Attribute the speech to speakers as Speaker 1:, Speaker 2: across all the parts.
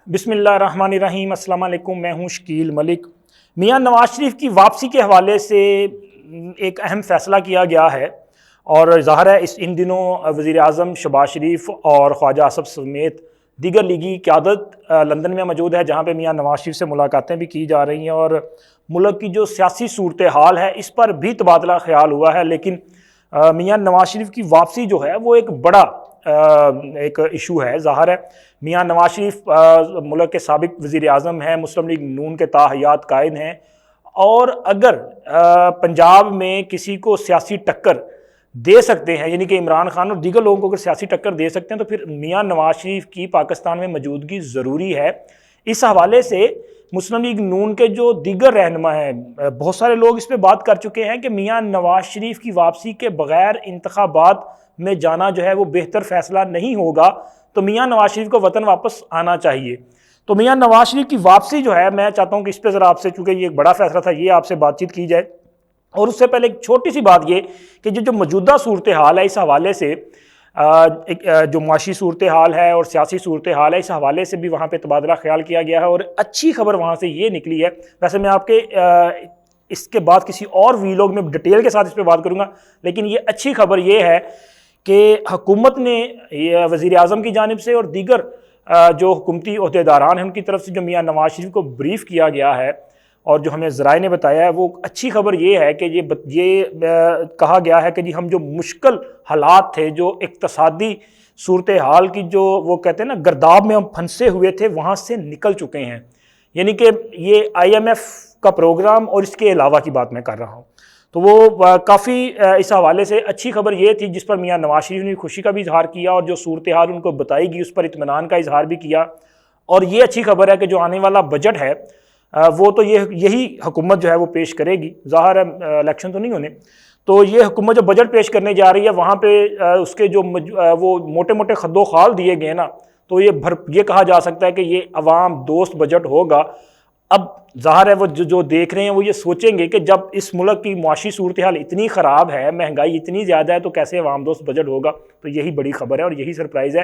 Speaker 1: बिस्मिल्लाहिर्रहमानिर्रहीम, अस्सलाम वालेकुम। मैं हूँ शकील मलिक। मियाँ नवाज शरीफ की वापसी के हवाले से एक अहम फ़ैसला किया गया है और ज़ाहिर है इन दिनों वज़ीर आज़म शहबाज शरीफ और ख्वाजा आसफ़ समेत दीगर लीगी क़यादत लंदन में मौजूद है, जहाँ पे मियाँ नवाज शरीफ से मुलाकातें भी की जा रही हैं और मुल्क की जो सियासी सूरत हाल है इस पर भी तबादला ख्याल हुआ है। लेकिन मियाँ नवाज शरीफ की वापसी जो है वो एक बड़ा एक इशू है। ज़ाहिर है मियाँ नवाज शरीफ मुल्क के साबिक वज़ीर आज़म हैं, मुस्लिम लीग नून के ताहयात कायद हैं और अगर पंजाब में किसी को सियासी टक्कर दे सकते हैं, यानी कि इमरान खान और दीगर लोगों को अगर सियासी टक्कर दे सकते हैं तो फिर मियाँ नवाज शरीफ की पाकिस्तान में मौजूदगी ज़रूरी है। इस हवाले से मुस्लिम लीग नून के जो दीगर रहनुमा हैं, बहुत सारे लोग इस पर बात कर चुके हैं कि मियाँ नवाज शरीफ की वापसी के बगैर इंतखाबात में जाना जो है वो बेहतर फ़ैसला नहीं होगा, तो मियाँ नवाज शरीफ को वतन वापस आना चाहिए। तो मियाँ नवाज शरीफ की वापसी जो है, मैं चाहता हूँ कि इस पर ज़रा आपसे, चूँकि ये एक बड़ा फैसला था, ये आपसे बातचीत की जाए। और उससे पहले एक छोटी सी बात ये कि जो मौजूदा सूरत हाल है इस हवाले से जो माशी सूरत हाल है और सियासी सूरत हाल है, इस हवाले से भी वहाँ पे तबादला ख्याल किया गया है और अच्छी खबर वहाँ से ये निकली है। वैसे मैं आपके इसके बाद किसी और वीलॉग में डिटेल के साथ इस पर बात करूँगा, लेकिन ये अच्छी खबर ये है कि हुकूमत ने वज़ीर आज़म की जानिब से और दीगर जो हुकूमती ओहदेदारान हैं उनकी तरफ से जो मियाँ नवाज शरीफ को ब्रीफ़ किया गया है और जो हमें ज़राए ने बताया है, वो अच्छी खबर ये है कि ये कहा गया है कि जी हम जो मुश्किल हालात थे, जो इक़्तिसादी सूरत हाल की जो वो कहते हैं ना गर्दाब में हम फंसे हुए थे, वहाँ से निकल चुके हैं। यानी कि ये IMF का प्रोग्राम और इसके अलावा की बात मैं कर रहा हूँ, तो वो काफ़ी इस हवाले से अच्छी खबर ये थी जिस पर मियाँ नवाज शरीफ ने खुशी का भी इजहार किया और जो सूरत हाल उनको बताई गई उस पर इत्मीनान का इजहार भी किया। और ये अच्छी खबर है कि जो आने वाला बजट है वो तो यही हुकूमत जो है वो पेश करेगी। ज़ाहिर है इलेक्शन तो नहीं होने, तो ये हुकूमत जो बजट पेश करने जा रही है वहाँ पे उसके जो वो मोटे मोटे खद्दो खाल दिए गए ना, तो ये कहा जा सकता है कि ये अवाम दोस्त बजट होगा। अब ज़ाहिर है वो जो देख रहे हैं वो ये सोचेंगे कि जब इस मुल्क की मुआशी सूरत हाल इतनी ख़राब है, महंगाई इतनी ज़्यादा है, तो कैसे अवाम दोस्त बजट होगा। तो यही बड़ी खबर है और यही सरप्राइज़ है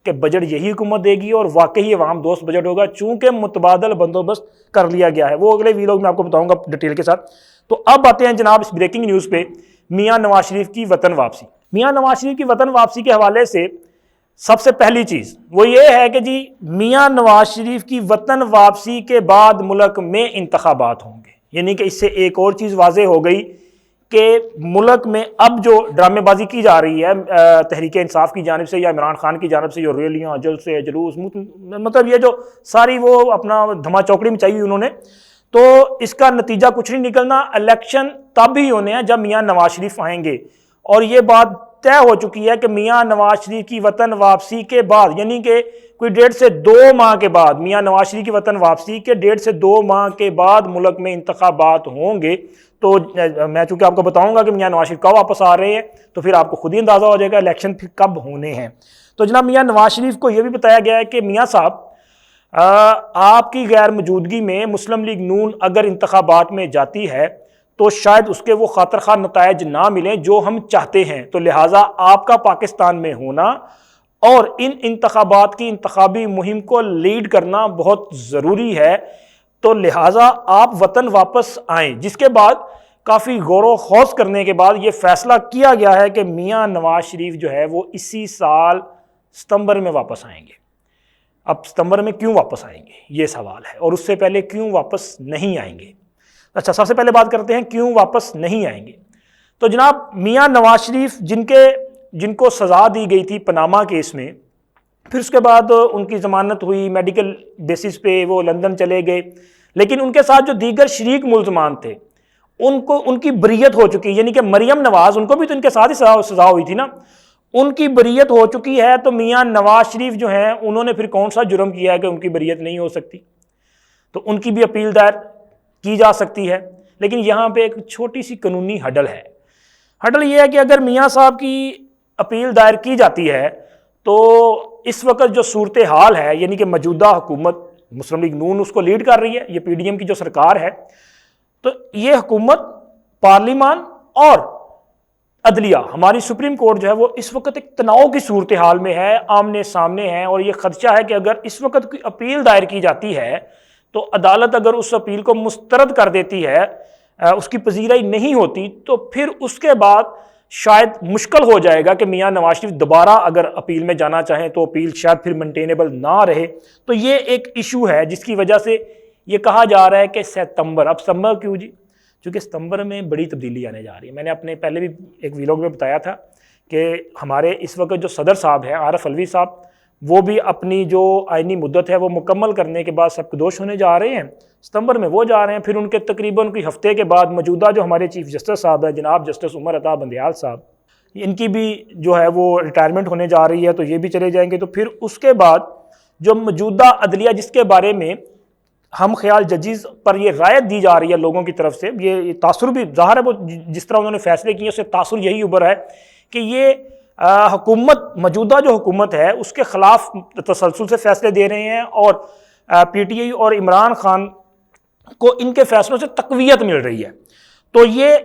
Speaker 1: कि बजट यही हुकूमत देगी और वाकई अवाम दोस्त बजट होगा, चूँकि मुतबादल बंदोबस्त कर लिया गया है। वो अगले वीलॉग में आपको बताऊँगा डिटेल के साथ। तो अब आते हैं जनाब इस ब्रेकिंग न्यूज़ पे, मियाँ नवाज शरीफ की वतन वापसी। मियाँ नवाज शरीफ की वतन वापसी के हवाले से सबसे पहली चीज़ वो ये है कि जी मियाँ नवाज शरीफ की वतन वापसी के बाद मुल्क में इंतखाबात होंगे। यानी कि इससे एक और चीज़ वाज़े हो गई कि मुल्क में अब जो ड्रामेबाजी की जा रही है तहरीक इंसाफ की जानिब से या इमरान खान की जानिब से, जो रैलियाँ, जलसे, जुलूस, मतलब ये जो सारी वो अपना धमा चौकड़ी में चाहिए उन्होंने, तो इसका नतीजा कुछ नहीं निकलना। इलेक्शन तब ही होने हैं जब मियाँ नवाज शरीफ आएंगे और ये बात तय हो चुकी है कि मियाँ नवाज शरीफ की वतन वापसी के बाद, यानी कि कोई 1.5 से 2 माह के बाद, मियाँ नवाज शरीफ की वतन वापसी के 1.5 से 2 माह के बाद मुल्क में इंतखाबात होंगे। तो मैं चूँकि आपको बताऊंगा कि मियाँ नवाज शरीफ कब वापस आ रहे हैं, तो फिर आपको खुद ही अंदाज़ा हो जाएगा इलेक्शन फिर कब होने हैं। तो जनाब मियाँ नवाज शरीफ को यह भी बताया गया है कि मियाँ साहब आपकी गैर मौजूदगी में मुस्लिम लीग नून अगर इंतखाबात में जाती है तो शायद उसके वो खातर खा नतायज ना मिलें जो हम चाहते हैं, तो लिहाजा आपका पाकिस्तान में होना और इन इंतखाबात की इंतखाबी मुहिम को लीड करना बहुत ज़रूरी है। तो लिहाजा आप वतन वापस आएँ। जिसके बाद काफ़ी गौर व खौज करने के बाद ये फ़ैसला किया गया है कि मियाँ नवाज शरीफ जो है वो इसी साल सितंबर में वापस आएंगे। अब सितंबर में क्यों वापस आएंगे ये सवाल है, और उससे पहले क्यों वापस नहीं आएंगे। अच्छा, सबसे पहले बात करते हैं क्यों वापस नहीं आएंगे। तो जनाब मियाँ नवाज शरीफ जिनको सज़ा दी गई थी पनामा केस में, फिर उसके बाद उनकी ज़मानत हुई, मेडिकल बेसिस पे वो लंदन चले गए, लेकिन उनके साथ जो दीगर शरीक मुल्ज़मान थे उनकी बरीयत हो चुकी है। यानी कि मरियम नवाज़, उनको भी तो इनके साथ ही सज़ा हुई थी ना, उनकी बरीयत हो चुकी है। तो मियाँ नवाज शरीफ जो हैं उन्होंने फिर कौन सा जुर्म किया है कि उनकी बरीयत नहीं हो सकती। तो उनकी भी अपील दायर की जा सकती है, लेकिन यहाँ पे एक छोटी सी कानूनी हडल है। हडल ये है कि अगर मियाँ साहब की अपील दायर की जाती है तो इस वक्त जो सूरत हाल है, यानी कि मौजूदा हुकूमत मुस्लिम लीग नून उसको लीड कर रही है, ये PDM की जो सरकार है, तो ये हुकूमत पार्लिमान और अदलिया, हमारी सुप्रीम कोर्ट जो है वो इस वक्त एक तनाव की सूरत हाल में है, आमने सामने है, और ये खदशा है कि अगर इस वक्त कोई अपील दायर की जाती है तो अदालत अगर उस अपील को मुस्तरद कर देती है, उसकी पजीराई नहीं होती, तो फिर उसके बाद शायद मुश्किल हो जाएगा कि मियां नवाज शरीफ दोबारा अगर अपील में जाना चाहें तो अपील शायद फिर मेंटेनेबल ना रहे। तो ये एक इशू है जिसकी वजह से ये कहा जा रहा है कि सितंबर, अब सितंबर क्यों जी, क्योंकि सितंबर में बड़ी तब्दीली आने जा रही है। मैंने अपने पहले भी एक व्लॉग में बताया था कि हमारे इस वक्त जो सदर साहब हैं आरफ अलवी साहब, वो भी अपनी जो आइनी मुद्दत है वो मुकम्मल करने के बाद सबकदोश होने जा रहे हैं, सितंबर में वो जा रहे हैं। फिर उनके तकरीबन कोई हफ्ते के बाद मौजूदा जो हमारे चीफ जस्टिस साहब हैं जनाब जस्टिस उमर अता बंदयाल साहब, इनकी भी जो है वो रिटायरमेंट होने जा रही है, तो ये भी चले जाएंगे। तो फिर उसके बाद जो मौजूदा अदलिया जिसके बारे में हम ख्याल जजीज पर ये रायत दी जा रही है लोगों की तरफ से, ये तासुर भी ज़ाहिर है वो जिस तरह उन्होंने फैसले किए उससे तासुर यही उभर है कि ये हुकूमत, मौजूदा जो हुकूमत है उसके ख़िलाफ़ तसलसल से फैसले दे रहे हैं, और PTI और इमरान खान को इनके फैसलों से तक़वियत मिल रही है। तो ये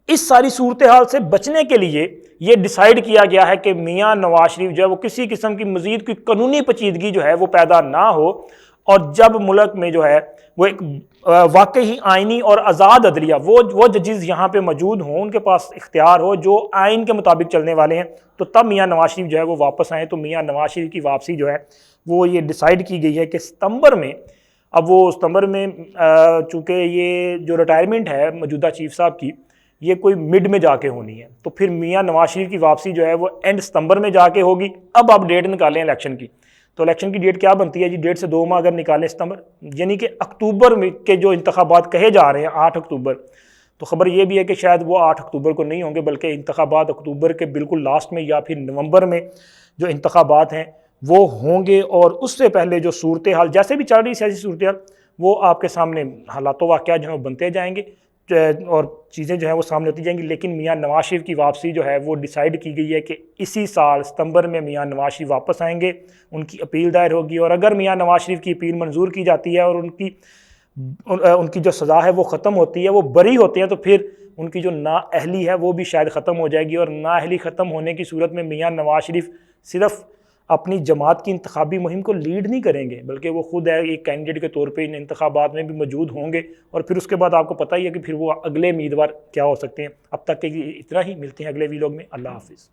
Speaker 1: इस सारी सूरत हाल से बचने के लिए ये डिसाइड किया गया है कि मियां नवाज शरीफ जो है वो किसी किस्म की मज़ीद कोई कानूनी पेचीदगी जो है वो पैदा ना हो, और जब मुल्क में जो है वो एक वाकई ही आइनी और आज़ाद अदलिया, वो जजेस यहाँ पे मौजूद हों, उनके पास इख्तियार हो जो आइन के मुताबिक चलने वाले हैं, तो तब मियां नवाज शरीफ जो है वो वापस आएँ। तो मियां नवाज शरीफ की वापसी जो है वो ये डिसाइड की गई है कि सितंबर में, अब वो सितंबर में चूँकि ये जो रिटायरमेंट है मौजूदा चीफ साहब की ये कोई मिड में जाके होनी है, तो फिर मियां नवाज शरीफ की वापसी जो है वो एंड सितंबर में जाके होगी। अब आप डेट निकालें इलेक्शन की, तो इलेक्शन की डेट क्या बनती है जी, 1.5 से 2 माह अगर निकालें सितंबर, यानी कि अक्टूबर में के जो इंतखाबात कहे जा रहे हैं 8 अक्टूबर, तो खबर ये भी है कि शायद वो 8 अक्टूबर को नहीं होंगे, बल्कि इंतखाबात अक्टूबर के बिल्कुल लास्ट में या फिर नवंबर में जो इंतखाबात हैं वो होंगे। और उससे पहले जो सूरत हाल जैसे भी चल रही सियासी सूरत हाल, वो आपके सामने हालात वाक़या जो है बनते जाएंगे और चीज़ें जो है वो सामने होती जाएंगी। लेकिन मियां नवाज शरीफ की वापसी जो है वो डिसाइड की गई है कि इसी साल सितंबर में मियां नवाज शरीफ वापस आएंगे, उनकी अपील दायर होगी, और अगर मियां नवाज शरीफ की अपील मंजूर की जाती है और उनकी जो सज़ा है वो ख़त्म होती है, वो बरी होते हैं, तो फिर उनकी जो नाअहली है वो भी शायद ख़त्म हो जाएगी। और नाअहली ख़त्म होने की सूरत में मियां नवाज शरीफ सिर्फ अपनी जमात की इंतखाबी मुहिम को लीड नहीं करेंगे, बल्कि वो खुद है एक कैंडिडेट के तौर पे इन इंतखाबात में भी मौजूद होंगे। और फिर उसके बाद आपको पता ही है कि फिर वो अगले उम्मीदवार क्या हो सकते हैं। अब तक के इतना ही, मिलते हैं अगले वीलॉग में। अल्लाह हाफिज़।